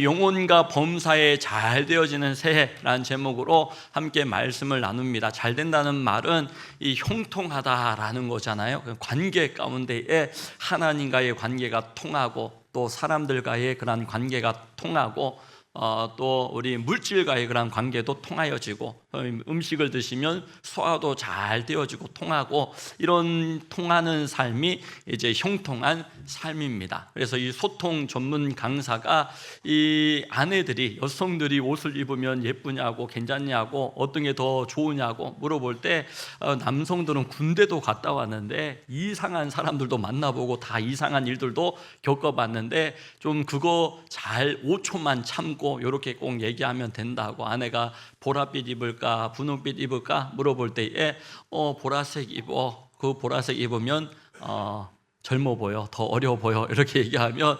영혼과 범사에 잘 되어지는 새해라는 제목으로 함께 말씀을 나눕니다. 잘 된다는 말은 이 형통하다라는 거잖아요. 관계 가운데에 하나님과의 관계가 통하고, 또 사람들과의 그런 관계가 통하고, 또 우리 물질과의 그런 관계도 통하여지고, 음식을 드시면 소화도 잘 되어지고 통하고, 이런 통하는 삶이 이제 형통한 삶입니다. 그래서 이 소통 전문 강사가 이 아내들이, 여성들이 옷을 입으면 예쁘냐고, 괜찮냐고, 어떤 게 더 좋으냐고 물어볼 때 남성들은 군대도 갔다 왔는데 이상한 사람들도 만나보고 다 이상한 일들도 겪어봤는데 좀 그거 잘 5초만 참고 이렇게 꼭 얘기하면 된다고. 아내가 보랏빛 입을까 분홍빛 입을까 물어볼 때에 보라색 입어. 그 보라색 입으면 젊어 보여, 더 어려 보여, 이렇게 얘기하면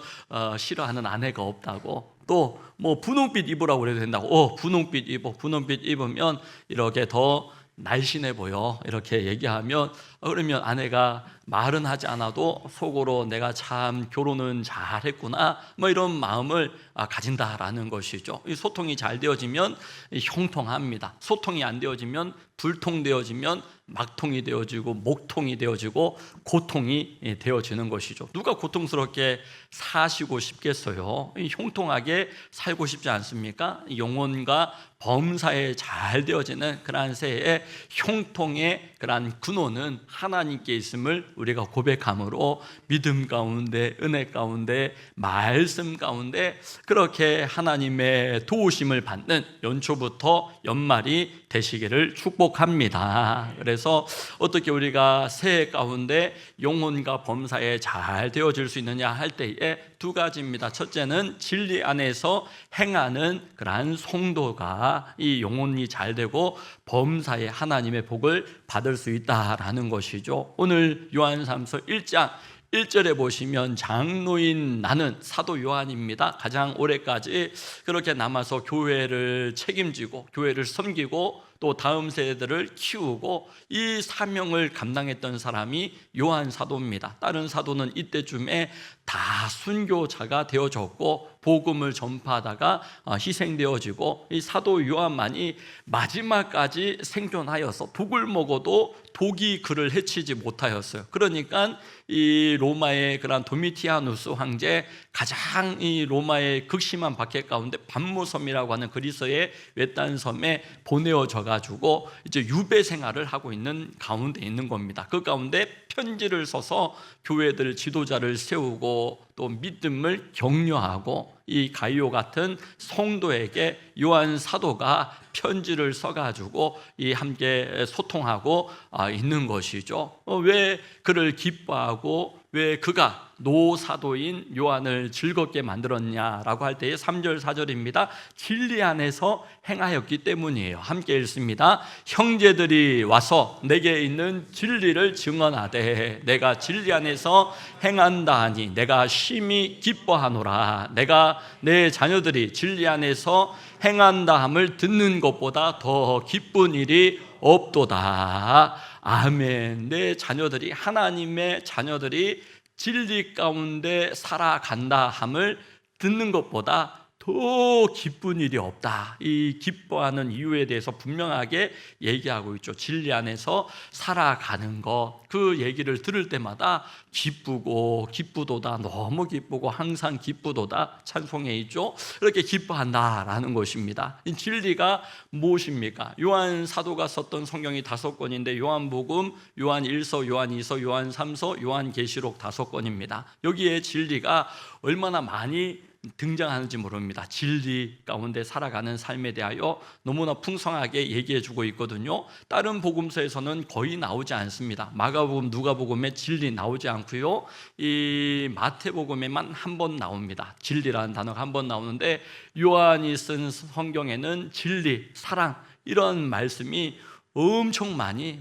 싫어하는 아내가 없다고. 또 뭐 분홍빛 입으라고 그래도 된다고. 분홍빛 입어. 분홍빛 입으면 이렇게 더 날씬해 보여, 이렇게 얘기하면 그러면 아내가 말은 하지 않아도 속으로 내가 참 결혼은 잘했구나, 뭐 이런 마음을 가진다라는 것이죠. 이 소통이 잘 되어지면 형통합니다. 소통이 안 되어지면 불통되어지면 막통이 되어지고 목통이 되어지고 고통이 되어지는 것이죠. 누가 고통스럽게 사시고 싶겠어요? 형통하게 살고 싶지 않습니까? 영혼과 범사에 잘 되어지는 그러한 새해 형통의 그러한 근원은 하나님께 있음을 우리가 고백함으로 믿음 가운데, 은혜 가운데, 말씀 가운데 그렇게 하나님의 도우심을 받는 연초부터 연말이 되시기를 축복합니다. 그래서 어떻게 우리가 새해 가운데 영혼과 범사에 잘 되어질 수 있느냐 할 때에 두 가지입니다. 첫째는 진리 안에서 행하는 그러한 성도가 이 영혼이 잘 되고 범사에 하나님의 복을 받을 수 있다라는 것이죠. 오늘 요한삼서 1장 1절에 보시면 장로인 나는 사도 요한입니다. 가장 오래까지 그렇게 남아서 교회를 책임지고 교회를 섬기고 또 다음 세대들을 키우고 이 사명을 감당했던 사람이 요한 사도입니다. 다른 사도는 이때쯤에 다 순교자가 되어졌고 복음을 전파하다가 희생되어지고 이 사도 요한만이 마지막까지 생존하여서 독을 먹어도 독이 그를 해치지 못하였어요. 그러니까 이 로마의 그런 도미티아누스 황제, 가장 이 로마의 극심한 박해 가운데 반모섬이라고 하는 그리스의 외딴 섬에 보내어져 가지고 이제 유배 생활을 하고 있는 가운데 있는 겁니다. 그 가운데 편지를 써서 교회들 지도자를 세우고 또 믿음을 격려하고 이 가이오 같은 성도에게 요한 사도가 편지를 써가지고 이 함께 소통하고 있는 것이죠. 왜 그를 기뻐하고 왜 그가 노사도인 요한을 즐겁게 만들었냐라고 할 때의 3절 4절입니다. 진리 안에서 행하였기 때문이에요. 함께 읽습니다. 형제들이 와서 내게 있는 진리를 증언하되 내가 진리 안에서 행한다 하니 내가 심히 기뻐하노라. 내가 내 자녀들이 진리 안에서 행한다 함을 듣는 것보다 더 기쁜 일이 없도다. 아멘. 내 자녀들이, 하나님의 자녀들이 진리 가운데 살아간다 함을 듣는 것보다 더 기쁜 일이 없다. 이 기뻐하는 이유에 대해서 분명하게 얘기하고 있죠. 진리 안에서 살아가는 것, 그 얘기를 들을 때마다 기쁘고 기쁘도다, 너무 기쁘고 항상 기쁘도다 찬송에 있죠. 그렇게 기뻐한다라는 것입니다. 이 진리가 무엇입니까? 요한 사도가 썼던 성경이 5권인데 요한복음, 요한 1서, 요한 2서, 요한 3서, 요한 계시록 5권입니다. 여기에 진리가 얼마나 많이 등장하는지 모릅니다. 진리 가운데 살아가는 삶에 대하여 너무나 풍성하게 얘기해주고 있거든요. 다른 복음서에서는 거의 나오지 않습니다. 마가복음, 누가복음에 진리 나오지 않고요. 이 마태복음에만 한 번 나옵니다. 진리라는 단어가 한 번 나오는데 요한이 쓴 성경에는 진리, 사랑 이런 말씀이 엄청 많이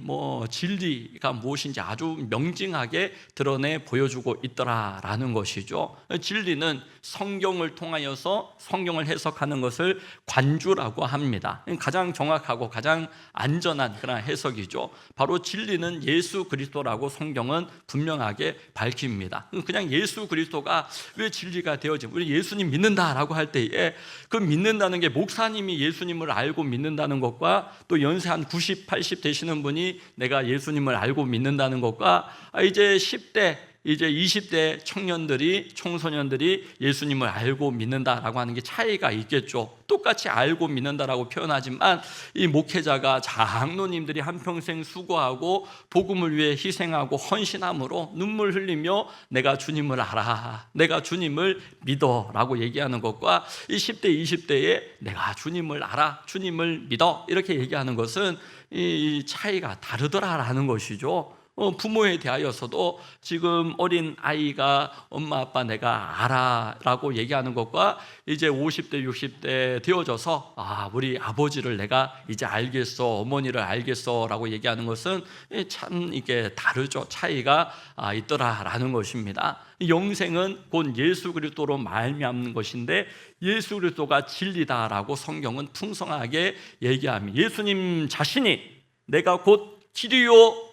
진리가 무엇인지 아주 명징하게 드러내 보여주고 있더라라는 것이죠. 진리는 성경을 통하여서 성경을 해석하는 것을 관주라고 합니다. 가장 정확하고 가장 안전한 그런 해석이죠. 바로 진리는 예수 그리스도라고 성경은 분명하게 밝힙니다. 그냥 예수 그리스도가 왜 진리가 되어지? 우리 예수님 믿는다라고 할 때에 그 믿는다는 게 목사님이 예수님을 알고 믿는다는 것과 또 연세 한 90, 80 되시는 분이 내가 예수님을 알고 믿는다는 것과 이제 10대 이제 20대 청소년들이 예수님을 알고 믿는다라고 하는 게 차이가 있겠죠. 똑같이 알고 믿는다라고 표현하지만 이 목회자가 장로님들이 한평생 수고하고 복음을 위해 희생하고 헌신함으로 눈물 흘리며 내가 주님을 알아, 내가 주님을 믿어 라고 얘기하는 것과 이 10대 20대에 내가 주님을 알아, 주님을 믿어 이렇게 얘기하는 것은 이 차이가 다르더라라는 것이죠. 부모에 대하여서도 지금 어린 아이가 엄마 아빠 내가 알아 라고 얘기하는 것과 이제 50대 60대 되어져서 우리 아버지를 내가 이제 알겠어, 어머니를 알겠어 라고 얘기하는 것은 참 이게 다르죠. 차이가 있더라라는 것입니다. 영생은 곧 예수 그리스도로 말미암는 것인데 예수 그리스도가 진리다라고 성경은 풍성하게 얘기합니다. 예수님 자신이 내가 곧 길이요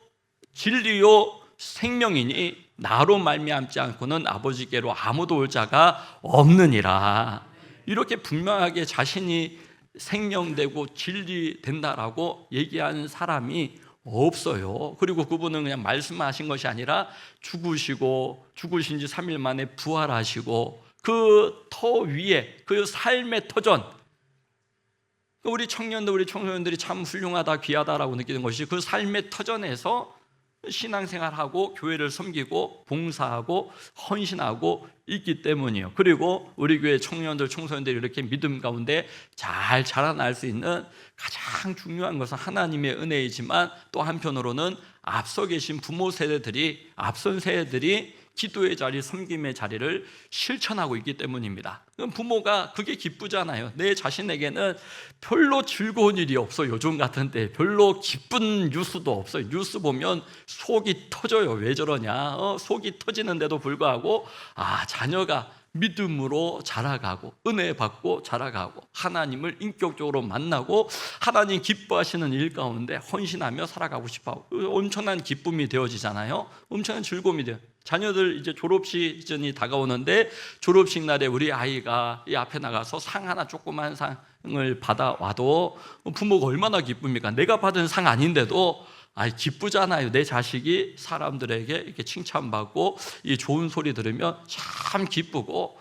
진리요 생명이니 나로 말미암지 않고는 아버지께로 아무도 올 자가 없느니라. 이렇게 분명하게 자신이 생명되고 진리 된다라고 얘기한 사람이 없어요. 그리고 그분은 그냥 말씀하신 것이 아니라 죽으신 지 3일 만에 부활하시고 그 터 위에 그 삶의 터전, 우리 청소년들이 참 훌륭하다 귀하다라고 느끼는 것이 그 삶의 터전에서 신앙생활하고 교회를 섬기고 봉사하고 헌신하고 있기 때문이에요. 그리고 우리 교회 청소년들이 이렇게 믿음 가운데 잘 자라날 수 있는 가장 중요한 것은 하나님의 은혜이지만 또 한편으로는 앞서 계신 부모 세대들이, 앞선 세대들이 기도의 자리, 섬김의 자리를 실천하고 있기 때문입니다. 그럼 부모가 그게 기쁘잖아요. 내 자신에게는 별로 즐거운 일이 없어. 요즘 같은 때 별로 기쁜 뉴스도 없어요. 뉴스 보면 속이 터져요. 왜 저러냐? 속이 터지는데도 불구하고 자녀가 믿음으로 자라가고 은혜 받고 자라가고 하나님을 인격적으로 만나고 하나님 기뻐하시는 일 가운데 헌신하며 살아가고 싶어. 엄청난 기쁨이 되어지잖아요. 엄청난 즐거움이 돼요. 자녀들 이제 졸업 시즌이 다가오는데 졸업식 날에 우리 아이가 이 앞에 나가서 상 하나, 조그만 상을 받아와도 부모가 얼마나 기쁩니까? 내가 받은 상 아닌데도 기쁘잖아요. 내 자식이 사람들에게 이렇게 칭찬받고 이 좋은 소리 들으면 참 기쁘고,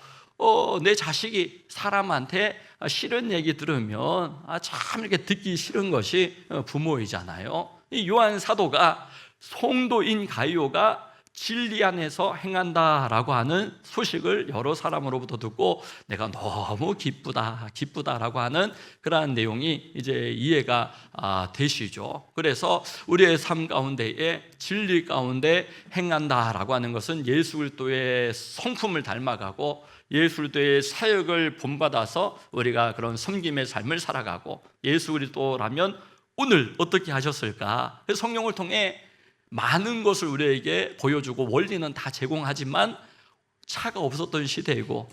내 자식이 사람한테 싫은 얘기 들으면 참 이렇게 듣기 싫은 것이 부모이잖아요. 이 요한 사도가 송도인 가이오가 진리 안에서 행한다라고 하는 소식을 여러 사람으로부터 듣고 내가 너무 기쁘다라고 하는 그러한 내용이 이제 이해가 되시죠. 그래서 우리의 삶 가운데에 진리 가운데 행한다라고 하는 것은 예수 그리스도의 성품을 닮아가고 예수 그리스도의 사역을 본받아서 우리가 그런 섬김의 삶을 살아가고, 예수 그리스도라면 오늘 어떻게 하셨을까? 성령을 통해 많은 것을 우리에게 보여주고 원리는 다 제공하지만 차가 없었던 시대이고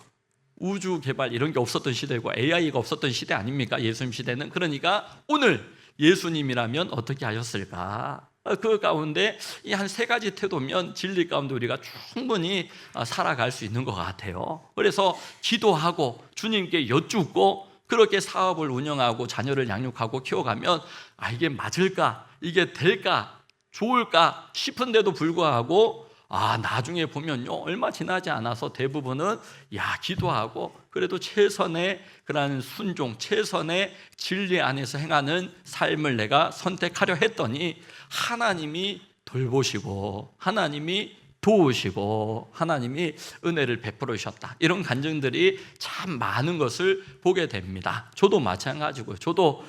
우주 개발 이런 게 없었던 시대이고 AI가 없었던 시대 아닙니까? 예수님 시대는. 그러니까 오늘 예수님이라면 어떻게 하셨을까? 그 가운데 이 한 세 가지 태도면 진리 가운데 우리가 충분히 살아갈 수 있는 것 같아요. 그래서 기도하고 주님께 여쭙고 그렇게 사업을 운영하고 자녀를 양육하고 키워가면 이게 맞을까? 이게 될까? 좋을까 싶은데도 불구하고 나중에 보면요, 얼마 지나지 않아서 대부분은 기도하고 그래도 최선의 그런 순종, 최선의 진리 안에서 행하는 삶을 내가 선택하려 했더니 하나님이 돌보시고 하나님이 도우시고 하나님이 은혜를 베풀어 주셨다. 이런 간증들이 참 많은 것을 보게 됩니다. 저도 마찬가지고요. 저도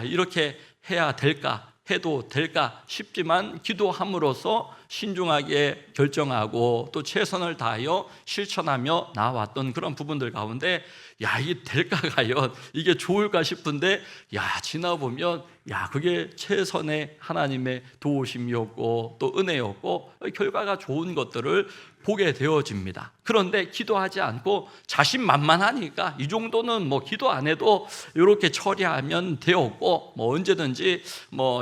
이렇게 해야 될까 해도 될까 싶지만 기도함으로써 신중하게 결정하고 또 최선을 다하여 실천하며 나왔던 그런 부분들 가운데 이게 될까 과연 이게 좋을까 싶은데 지나보면 그게 최선의 하나님의 도우심이었고 또 은혜였고 결과가 좋은 것들을 보게 되어집니다. 그런데 기도하지 않고 자신만만하니까 이 정도는 기도 안 해도 이렇게 처리하면 되었고 언제든지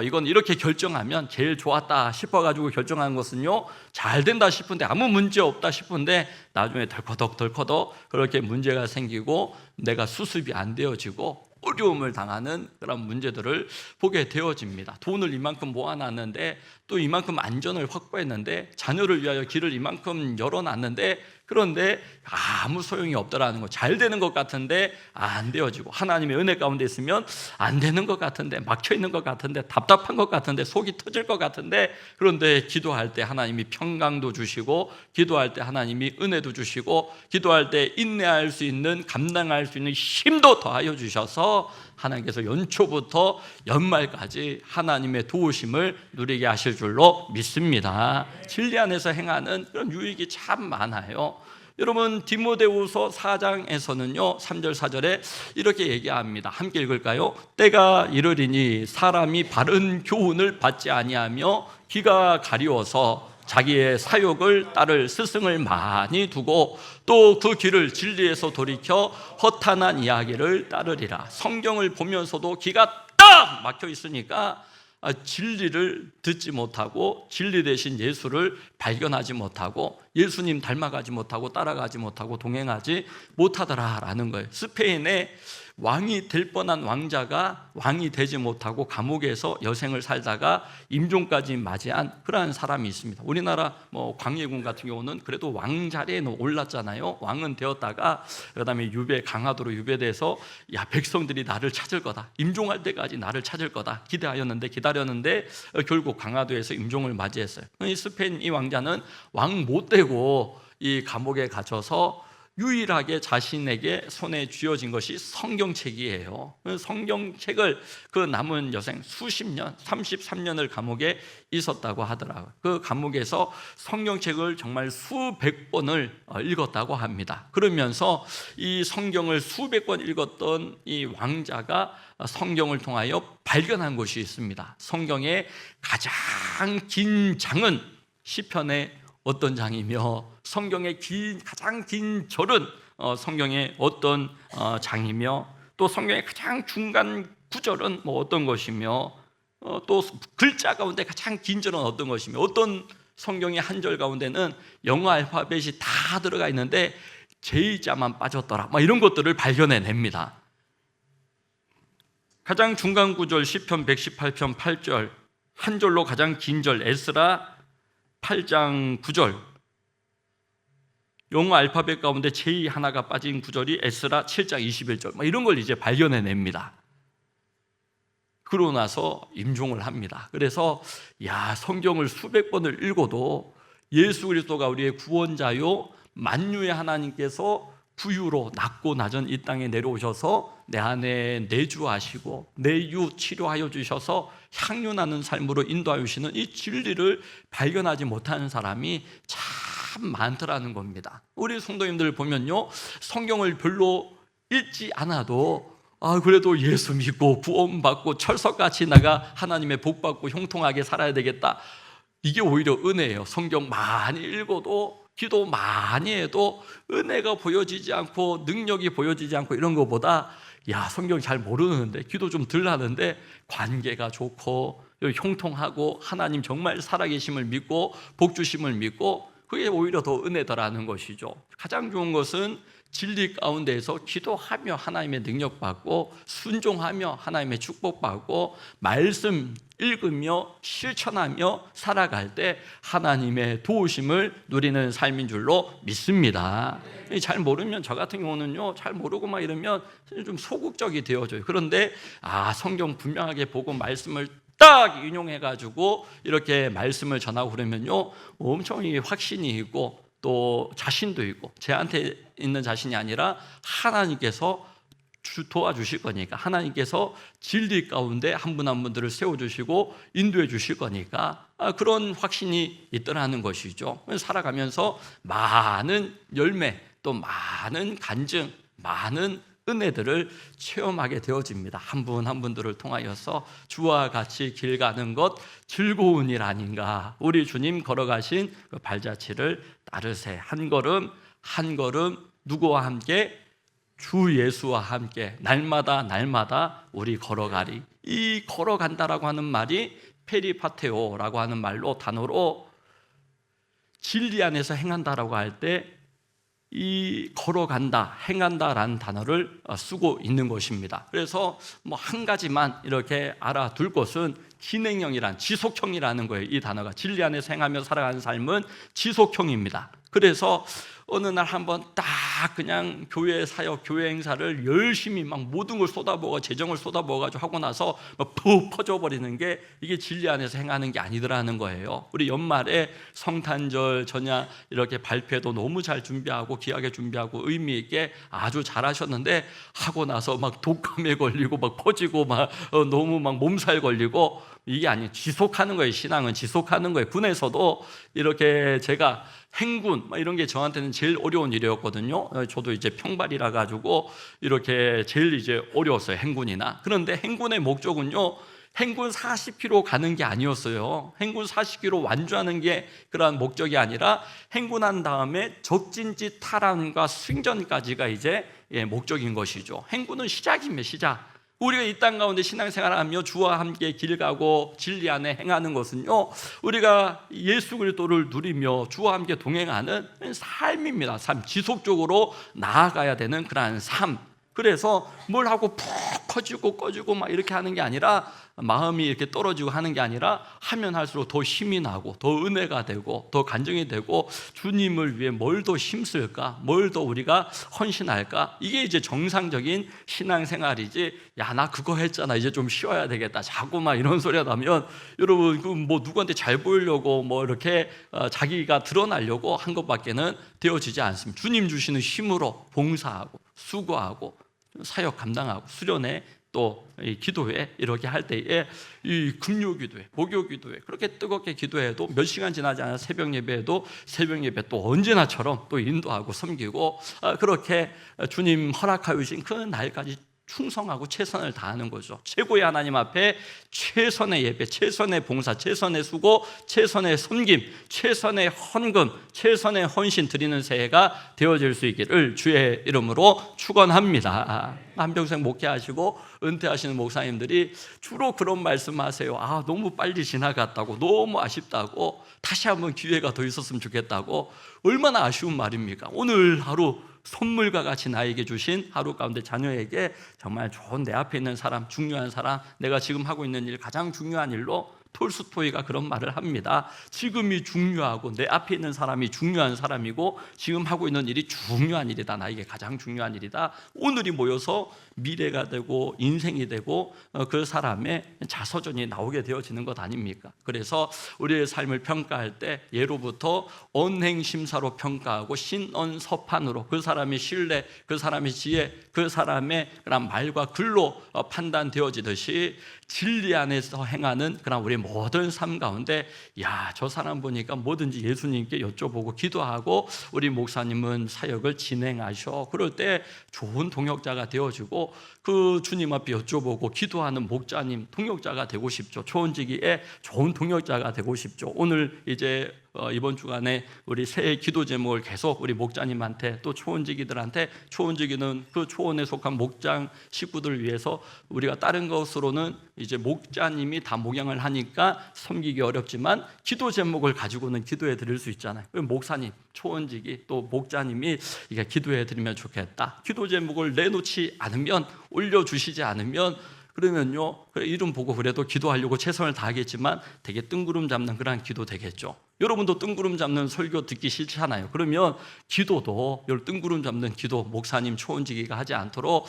이건 이렇게 결정하면 제일 좋았다 싶어가지고 결정한 것은요 잘 된다 싶은데 아무 문제 없다 싶은데 나중에 덜커덕 그렇게 문제가 생기고 내가 수습이 안 되어지고 어려움을 당하는 그런 문제들을 보게 되어집니다. 돈을 이만큼 모아놨는데 또 이만큼 안전을 확보했는데 자녀를 위하여 길을 이만큼 열어놨는데 그런데 아무 소용이 없더라는 거. 잘 되는 것 같은데 안 되어지고 하나님의 은혜 가운데 있으면 안 되는 것 같은데 막혀있는 것 같은데 답답한 것 같은데 속이 터질 것 같은데 그런데 기도할 때 하나님이 평강도 주시고 기도할 때 하나님이 은혜도 주시고 기도할 때 인내할 수 있는 감당할 수 있는 힘도 더하여 주셔서 하나님께서 연초부터 연말까지 하나님의 도우심을 누리게 하실 줄로 믿습니다. 진리 안에서 행하는 그런 유익이 참 많아요. 여러분 디모데후서 4장에서는요 3절 4절에 이렇게 얘기합니다. 함께 읽을까요? 때가 이르리니 사람이 바른 교훈을 받지 아니하며 귀가 가리워서 자기의 사욕을 따를 스승을 많이 두고 또 그 길을 진리에서 돌이켜 허탄한 이야기를 따르리라. 성경을 보면서도 귀가 딱 막혀 있으니까 진리를 듣지 못하고 진리 대신 예수를 발견하지 못하고 예수님 닮아가지 못하고 따라가지 못하고 동행하지 못하더라라는 거예요. 스페인의 왕이 될 뻔한 왕자가 왕이 되지 못하고 감옥에서 여생을 살다가 임종까지 맞이한 그러한 사람이 있습니다. 우리나라 광해군 같은 경우는 그래도 왕 자리에 올랐잖아요. 왕은 되었다가 그다음에 강화도로 유배돼서 백성들이 나를 찾을 거다, 임종할 때까지 나를 찾을 거다 기다렸는데 결국 강화도에서 임종을 맞이했어요. 이 스페인 이 왕자는 왕 못 되고 이 감옥에 갇혀서 유일하게 자신에게 손에 쥐어진 것이 성경책이에요. 성경책을 그 남은 여생 수십 년, 33년을 감옥에 있었다고 하더라고요. 그 감옥에서 성경책을 정말 수백 번을 읽었다고 합니다. 그러면서 이 성경을 수백 번 읽었던 이 왕자가 성경을 통하여 발견한 것이 있습니다. 성경의 가장 긴 장은 시편의 어떤 장이며 성경의 가장 긴 절은 성경의 어떤 장이며 또 성경의 가장 중간 구절은 어떤 것이며 또 글자 가운데 가장 긴 절은 어떤 것이며 어떤 성경의 한 절 가운데는 영어 알파벳이 다 들어가 있는데 J자만 빠졌더라 이런 것들을 발견해냅니다. 가장 중간 구절 시편 118편 8절 한 절로 가장 긴 절 에스라 8장 9절 영어 알파벳 가운데 J 하나가 빠진 구절이 에스라 7장 21절 이런 걸 이제 발견해냅니다. 그러고 나서 임종을 합니다. 그래서 성경을 수백 번을 읽어도 예수 그리스도가 우리의 구원자요 만유의 하나님께서 부유로 낮고 낮은 이 땅에 내려오셔서 내 안에 내주하시고 내유 치료하여 주셔서 향유나는 삶으로 인도하여 주시는 이 진리를 발견하지 못하는 사람이 참 많더라는 겁니다. 우리 성도님들 보면요 성경을 별로 읽지 않아도 그래도 예수 믿고 구원받고 철석같이 내가 하나님의 복받고 형통하게 살아야 되겠다, 이게 오히려 은혜예요. 성경 많이 읽어도 기도 많이 해도 은혜가 보여지지 않고 능력이 보여지지 않고 이런 것보다 성경 잘 모르는데 기도 좀 덜 하는데 관계가 좋고 형통하고 하나님 정말 살아계심을 믿고 복주심을 믿고 그게 오히려 더 은혜더라는 것이죠. 가장 좋은 것은 진리 가운데에서 기도하며 하나님의 능력받고 순종하며 하나님의 축복받고 말씀 읽으며 실천하며 살아갈 때 하나님의 도우심을 누리는 삶인 줄로 믿습니다. 잘 모르면 저 같은 경우는요 잘 모르고 이러면 좀 소극적이 되어져요. 그런데 성경 분명하게 보고 말씀을 딱 인용해가지고 이렇게 말씀을 전하고 그러면요 엄청 확신이 있고 또 자신도 있고 제한테 있는 자신이 아니라 하나님께서 도와주실 거니까, 하나님께서 진리 가운데 한 분 한 분들을 세워주시고 인도해 주실 거니까 그런 확신이 있더라는 것이죠. 살아가면서 많은 열매, 또 많은 간증, 많은 은혜들을 체험하게 되어집니다. 한 분 한 분들을 통하여서 주와 같이 길 가는 것 즐거운 일 아닌가. 우리 주님 걸어가신 그 발자취를 따르세. 한 걸음 한 걸음 누구와 함께? 주 예수와 함께 날마다 날마다 우리 걸어가리. 이 걸어간다라고 하는 말이 페리파테오라고 하는 말로, 단어로 진리 안에서 행한다라고 할 때 이 걸어간다, 행한다라는 단어를 쓰고 있는 것입니다. 그래서 뭐 한 가지만 이렇게 알아둘 것은 진행형이란, 지속형이라는 거예요. 이 단어가 진리 안에서 행하며 살아가는 삶은 지속형입니다. 그래서 어느 날 한번 딱 그냥 교회 사역, 교회 행사를 열심히 막 모든 걸 쏟아부어, 재정을 쏟아부어가지고 하고 나서 막 푹 퍼져버리는 게 이게 진리 안에서 행하는 게 아니더라는 거예요. 우리 연말에 성탄절 전야 이렇게 발표도 너무 잘 준비하고 귀하게 준비하고 의미 있게 아주 잘하셨는데, 하고 나서 막 독감에 걸리고 막 퍼지고 막 너무 막 몸살 걸리고, 이게 아니에요. 지속하는 거예요. 신앙은 지속하는 거예요. 군에서도 이렇게 제가 행군 이런 게 저한테는 제일 어려운 일이었거든요. 저도 이제 평발이라 가지고 이렇게 제일 이제 어려웠어요, 행군이나. 그런데 행군의 목적은요, 행군 40km 가는 게 아니었어요. 행군 40km 완주하는 게 그러한 목적이 아니라, 행군한 다음에 적진지 탈환과 승전까지가 이제 목적인 것이죠. 행군은 시작입니다. 시작. 우리가 이 땅 가운데 신앙생활하며 주와 함께 길 가고 진리 안에 행하는 것은요, 우리가 예수 그리스도를 누리며 주와 함께 동행하는 삶입니다. 삶, 지속적으로 나아가야 되는 그러한 삶. 그래서 뭘 하고 푹 커지고 꺼지고 막 이렇게 하는 게 아니라, 마음이 이렇게 떨어지고 하는 게 아니라, 하면 할수록 더 힘이 나고 더 은혜가 되고 더 간증이 되고, 주님을 위해 뭘 더 힘쓸까, 뭘 더 우리가 헌신할까, 이게 이제 정상적인 신앙생활이지. 야, 나 그거 했잖아, 이제 좀 쉬어야 되겠다, 자꾸 막 이런 소리가 나면, 여러분 그 뭐 누구한테 잘 보이려고 뭐 이렇게 자기가 드러나려고 한 것밖에는 되어지지 않습니다. 주님 주시는 힘으로 봉사하고 수고하고 사역 감당하고 수련회, 또 이 기도회 이렇게 할 때에 이 금요 기도회, 목요 기도회 그렇게 뜨겁게 기도해도 몇 시간 지나지 않아 새벽 예배에도 새벽 예배 또 언제나처럼 또 인도하고 섬기고, 그렇게 주님 허락하여 주신 그 날까지 충성하고 최선을 다하는 거죠. 최고의 하나님 앞에 최선의 예배, 최선의 봉사, 최선의 수고, 최선의 섬김, 최선의 헌금, 최선의 헌신 드리는 새해가 되어질 수 있기를 주의 이름으로 축원합니다. 한평생 목회하시고 은퇴하시는 목사님들이 주로 그런 말씀하세요. 너무 빨리 지나갔다고, 너무 아쉽다고, 다시 한번 기회가 더 있었으면 좋겠다고. 얼마나 아쉬운 말입니까? 오늘 하루 선물과 같이 나에게 주신 하루 가운데 자녀에게 정말 좋은, 내 앞에 있는 사람, 중요한 사람, 내가 지금 하고 있는 일, 가장 중요한 일로, 톨스토이가 그런 말을 합니다. 지금이 중요하고 내 앞에 있는 사람이 중요한 사람이고 지금 하고 있는 일이 중요한 일이다. 나에게 가장 중요한 일이다. 오늘이 모여서 미래가 되고 인생이 되고 그 사람의 자서전이 나오게 되어지는 것 아닙니까? 그래서 우리의 삶을 평가할 때 예로부터 언행심사로 평가하고 신언서판으로, 그 사람의 신뢰, 그 사람의 지혜, 그 사람의 그런 말과 글로 판단되어지듯이 진리 안에서 행하는 그런 우리 모든 삶 가운데, 야, 저 사람 보니까 뭐든지 예수님께 여쭤보고 기도하고 우리 목사님은 사역을 진행하셔. 그럴 때 좋은 동역자가 되어지고, 그 주님 앞에 여쭤보고 기도하는 목자님, 동역자가 되고 싶죠. 초원지기에 좋은 동역자가 되고 싶죠. 오늘 이제 이번 주간에 우리 새해 기도 제목을 계속 우리 목자님한테, 또 초원지기들한테, 초원지기는 그 초원에 속한 목장 식구들을 위해서, 우리가 다른 것으로는 이제 목자님이 다 목양을 하니까 섬기기 어렵지만 기도 제목을 가지고는 기도해 드릴 수 있잖아요. 목사님, 초원지기, 또 목자님이 이게 기도해 드리면 좋겠다. 기도 제목을 내놓지 않으면, 올려주시지 않으면, 그러면요, 이름 보고 그래도 기도하려고 최선을 다하겠지만 되게 뜬구름 잡는 그런 기도 되겠죠. 여러분도 뜬구름 잡는 설교 듣기 싫잖아요. 그러면 기도도 뜬구름 잡는 기도, 목사님, 초원지기가 하지 않도록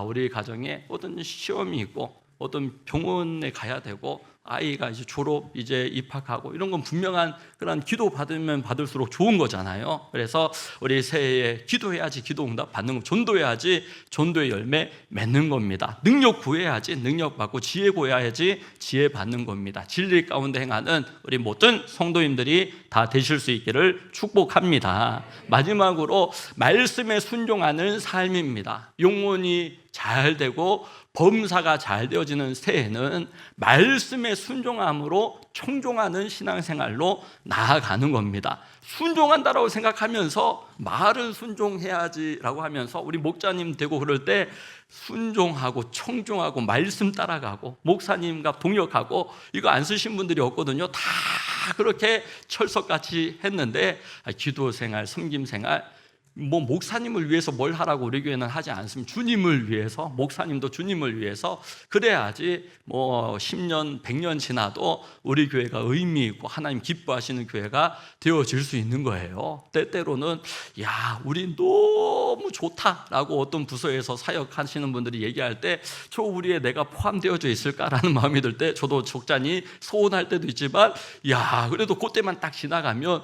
우리 가정에 어떤 시험이 있고 어떤 병원에 가야 되고 아이가 이제 졸업, 이제 입학하고 이런 건 분명한 그런 기도 받으면 받을수록 좋은 거잖아요. 그래서 우리 새해에 기도해야지 기도 응답 받는 거, 전도해야지 전도의 열매 맺는 겁니다. 능력 구해야지 능력 받고, 지혜 구해야지 지혜 받는 겁니다. 진리 가운데 행하는 우리 모든 성도님들이 다 되실 수 있기를 축복합니다. 마지막으로 말씀에 순종하는 삶입니다. 영혼이 잘 되고 범사가 잘 되어지는 새해는 말씀에 순종함으로 청종하는 신앙생활로 나아가는 겁니다. 순종한다라고 생각하면서 말은 순종해야지라고 하면서 우리 목자님 되고 그럴 때 순종하고 청종하고 말씀 따라가고 목사님과 동역하고 이거 안 쓰신 분들이 없거든요. 다 그렇게 철석같이 했는데 기도생활, 섬김생활, 목사님을 위해서 뭘 하라고 우리 교회는 하지 않습니다. 주님을 위해서, 목사님도 주님을 위해서, 그래야지 10년, 100년 지나도 우리 교회가 의미 있고 하나님 기뻐하시는 교회가 되어질 수 있는 거예요. 때때로는 우리 너무 좋다라고 어떤 부서에서 사역하시는 분들이 얘기할 때 저 우리에 내가 포함되어져 있을까라는 마음이 들 때 저도 적잖이 서운할 때도 있지만 그래도 그때만 딱 지나가면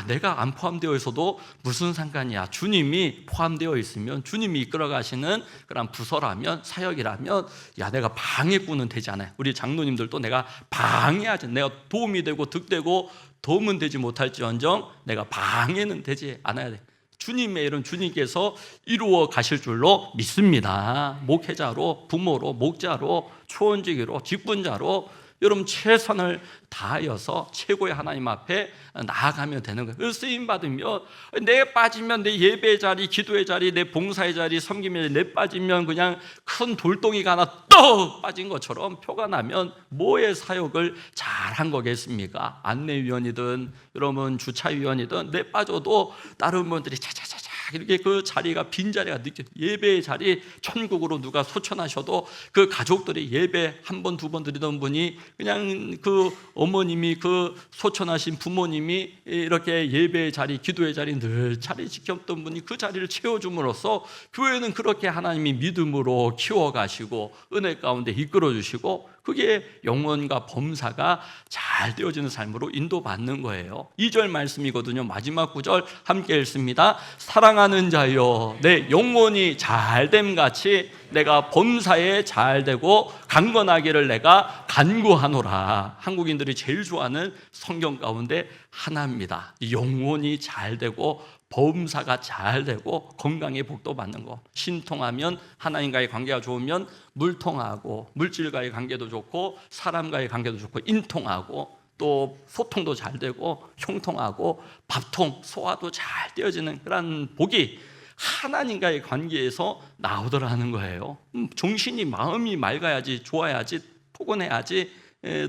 내가 안 포함되어 있어도 무슨 상관이야. 주님이 포함되어 있으면, 주님이 이끌어 가시는 그런 부서라면, 사역이라면 내가 방해꾼은 되지 않아요. 우리 장로님들도 내가 방해하지, 내가 도움이 되고 득되고 도움은 되지 못할지언정 내가 방해는 되지 않아야 돼. 주님의 일은 주님께서 이루어 가실 줄로 믿습니다. 목회자로, 부모로, 목자로, 초원지기로, 직분자로 여러분 최선을 다하여서 최고의 하나님 앞에 나아가면 되는 거예요. 그래서 쓰임 받으면, 내 빠지면 내 예배의 자리, 기도의 자리, 내 봉사의 자리, 섬김의 자리, 내 빠지면 그냥 큰 돌덩이가 하나 떡 빠진 것처럼 표가 나면 뭐의 사역을 잘한 거겠습니까? 안내위원이든 여러분 주차위원이든 내 빠져도 다른 분들이 차차차차 이렇게 그 자리가, 빈자리가 느껴. 예배의 자리, 천국으로 누가 소천하셔도 그 가족들이 예배 한 번, 두 번 드리던 분이 그냥 그 어머님이, 그 소천하신 부모님이 이렇게 예배의 자리, 기도의 자리 늘 자리 지켰던 분이 그 자리를 채워줌으로써 교회는 그렇게 하나님이 믿음으로 키워가시고 은혜 가운데 이끌어주시고, 그게 영혼과 범사가 잘 되어지는 삶으로 인도받는 거예요. 2절 말씀이거든요. 마지막 9절 함께 읽습니다. 사랑하는 자여, 내 영혼이 잘됨 같이 내가 범사에 잘되고 강건하기를 내가 간구하노라. 한국인들이 제일 좋아하는 성경 가운데 하나입니다. 영혼이 잘되고 범사가 잘되고 건강에 복도 받는 거. 신통하면, 하나님과의 관계가 좋으면 물통하고, 물질과의 관계도 좋고 사람과의 관계도 좋고 인통하고, 또 소통도 잘 되고 형통하고 밥통, 소화도 잘 되어지는 그런 복이 하나님과의 관계에서 나오더라는 거예요. 정신이, 마음이 맑아야지, 좋아야지, 포근해야지,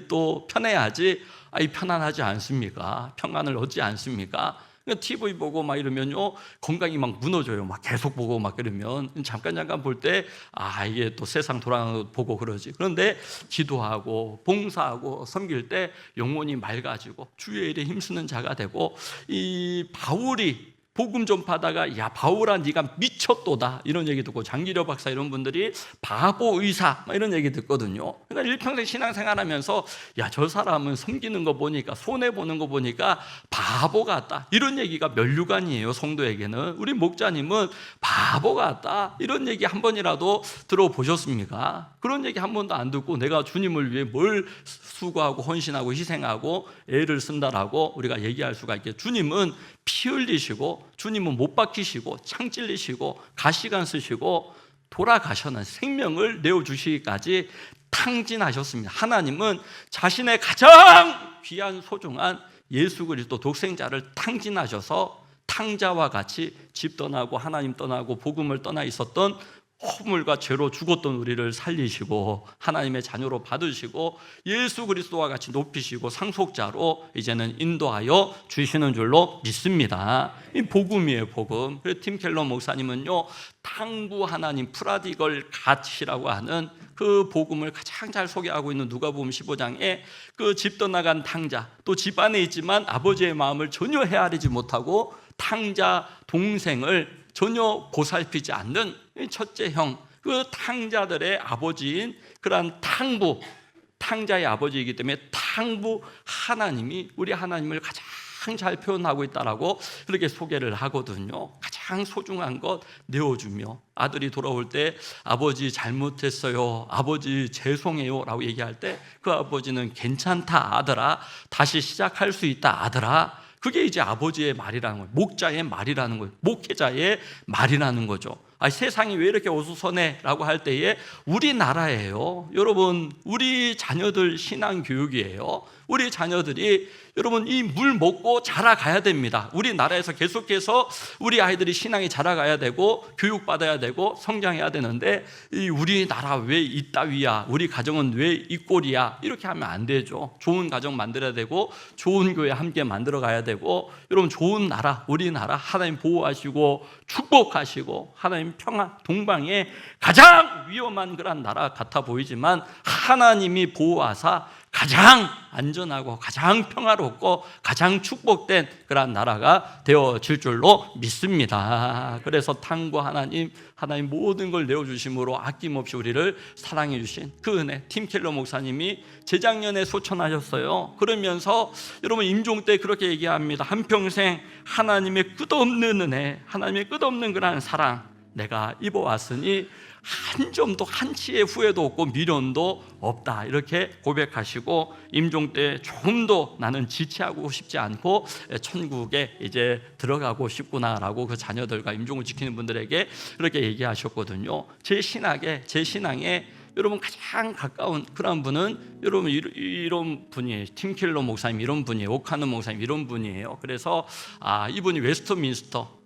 또 편해야지 편안하지 않습니까? 평안을 얻지 않습니까? TV 보고 막 이러면요, 건강이 막 무너져요. 막 계속 보고 막 그러면 잠깐 볼 때 이게 또 세상 돌아가는 거 보고 그러지. 그런데 기도하고 봉사하고 섬길 때 영혼이 맑아지고 주의 일에 힘쓰는 자가 되고, 이 바울이 복음 전파하다가 바울아 네가 미쳤도다 이런 얘기 듣고, 장기려 박사 이런 분들이 바보 의사 이런 얘기 듣거든요. 그러니까 일평생 신앙생활하면서 저 사람은 섬기는 거 보니까, 손해보는 거 보니까 바보 같다 이런 얘기가 면류관이에요. 성도에게는. 우리 목자님은 바보 같다 이런 얘기 한 번이라도 들어보셨습니까? 그런 얘기 한 번도 안 듣고 내가 주님을 위해 뭘 수고하고 헌신하고 희생하고 애를 쓴다라고 우리가 얘기할 수가 있겠죠. 주님은 피 흘리시고, 주님은 못 박히시고 창 찔리시고 가시관 쓰시고 돌아가셨는, 생명을 내어주시기까지 탕진하셨습니다. 하나님은 자신의 가장 귀한 소중한 예수 그리스도 독생자를 탕진하셔서 탕자와 같이 집 떠나고 하나님 떠나고 복음을 떠나 있었던 허물과 죄로 죽었던 우리를 살리시고 하나님의 자녀로 받으시고 예수 그리스도와 같이 높이시고 상속자로 이제는 인도하여 주시는 줄로 믿습니다. 이 복음이에요, 복음. 그래서 팀 켈러 목사님은요, 탕부 하나님, 프라디걸 갓이라고 하는 그 복음을 가장 잘 소개하고 있는 누가복음 15장에 그 집 떠나간 탕자, 또 집 안에 있지만 아버지의 마음을 전혀 헤아리지 못하고 탕자 동생을 전혀 보살피지 않는 첫째 형, 그 탕자들의 아버지인 그러한 탕자의 아버지이기 때문에 탕부 하나님이 우리 하나님을 가장 잘 표현하고 있다라고 그렇게 소개를 하거든요. 가장 소중한 것 내어주며, 아들이 돌아올 때 아버지 잘못했어요, 아버지 죄송해요 라고 얘기할 때 그 아버지는 괜찮다 아들아, 다시 시작할 수 있다 아들아, 그게 이제 아버지의 말이라는 거예요. 목자의 말이라는 거예요. 목회자의 말이라는 거죠. 세상이 왜 이렇게 어수선해? 라고 할 때에 우리나라예요. 여러분, 우리 자녀들 신앙교육이에요. 우리 자녀들이 여러분 이 물 먹고 자라가야 됩니다. 우리나라에서 계속해서 우리 아이들이 신앙이 자라가야 되고 교육받아야 되고 성장해야 되는데, 이 우리나라 왜 이따위야, 우리 가정은 왜 이 꼴이야, 이렇게 하면 안 되죠. 좋은 가정 만들어야 되고 좋은 교회 함께 만들어 가야 되고, 여러분 좋은 나라, 우리나라 하나님 보호하시고 축복하시고 하나님 평화, 동방의 가장 위험한 그런 나라 같아 보이지만 하나님이 보호하사 가장 안전하고 가장 평화롭고 가장 축복된 그런 나라가 되어질 줄로 믿습니다. 그래서 탕부 하나님 모든 걸 내어주심으로 아낌없이 우리를 사랑해 주신 그 은혜, 팀 켈러 목사님이 재작년에 소천하셨어요. 그러면서 여러분 임종 때 그렇게 얘기합니다. 한평생 하나님의 끝없는 은혜, 하나님의 끝없는 그런 사랑 내가 입어왔으니 한 점도 한치의 후회도 없고 미련도 없다, 이렇게 고백하시고 임종 때 조금 더 나는 지체하고 싶지 않고 천국에 이제 들어가고 싶구나라고 그 자녀들과 임종을 지키는 분들에게 그렇게 얘기하셨거든요. 제 신앙에 여러분 가장 가까운 그런 분은 여러분 이런 분이에요. 팀킬러 목사님 이런 분이에요. 오카는 목사님 이런 분이에요. 그래서 이분이 웨스트민스터,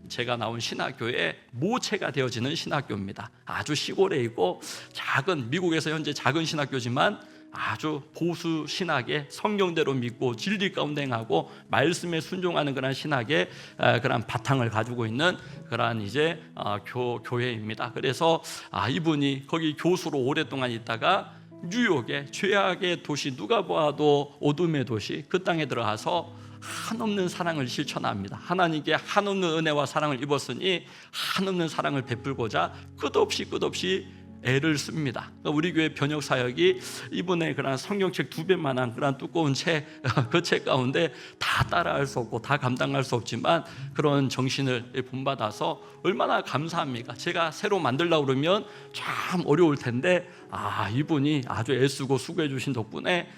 제가 나온 신학교의 모체가 되어지는 신학교입니다. 아주 시골에 있고 작은, 미국에서 현재 작은 신학교지만 아주 보수 신학의 성경대로 믿고 진리 가운데 행하고 말씀에 순종하는 그런 신학의 그런 바탕을 가지고 있는 그런 이제 교회입니다. 그래서 이분이 거기 교수로 오랫동안 있다가 뉴욕의 죄악의 도시, 누가 보아도 어둠의 도시, 그 땅에 들어가서 한없는 사랑을 실천합니다. 하나님께 한없는 은혜와 사랑을 입었으니 한없는 사랑을 베풀고자 끝없이 애를 씁니다. 우리 교회 번역 사역이 이분의 그런 성경책 2배만한 그런 두꺼운 책, 그 책 가운데 다 따라할 수 없고 다 감당할 수 없지만 그런 정신을 본받아서 얼마나 감사합니까? 제가 새로 만들려고 그러면 참 어려울 텐데 이분이 아주 애쓰고 수고해 주신 덕분에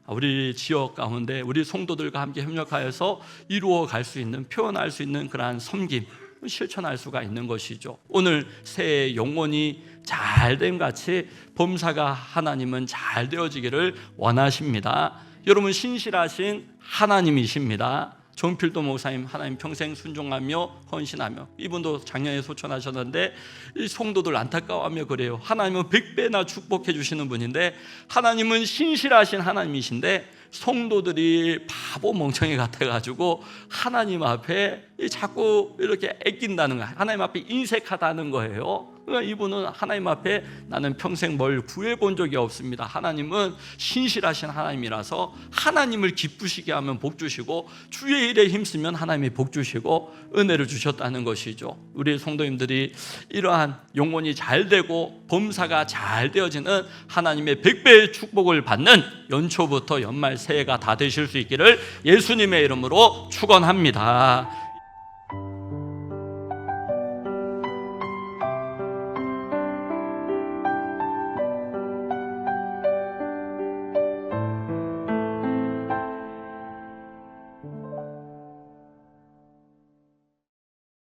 우리 지역 가운데 우리 성도들과 함께 협력하여서 이루어갈 수 있는, 표현할 수 있는 그러한 섬김, 실천할 수가 있는 것이죠. 오늘 새해 영혼이 잘됨 같이 범사가 하나님은 잘 되어지기를 원하십니다. 여러분 신실하신 하나님이십니다. 존필도 목사님 하나님 평생 순종하며 헌신하며, 이분도 작년에 소천하셨는데 이 성도들 안타까워하며 그래요. 하나님은 100배나 축복해 주시는 분인데, 하나님은 신실하신 하나님이신데 성도들이 바보 멍청이 같아가지고 하나님 앞에 자꾸 이렇게 애낀다는 거예요. 하나님 앞에 인색하다는 거예요. 그러니까 이분은 하나님 앞에 나는 평생 뭘 구해본 적이 없습니다. 하나님은 신실하신 하나님이라서 하나님을 기쁘시게 하면 복 주시고 주의 일에 힘쓰면 하나님이 복 주시고 은혜를 주셨다는 것이죠. 우리 성도님들이 이러한 영혼이 잘 되고 범사가 잘 되어지는 하나님의 100배의 축복을 받는 연초부터 연말 새해가 다 되실 수 있기를 예수님의 이름으로 축원합니다.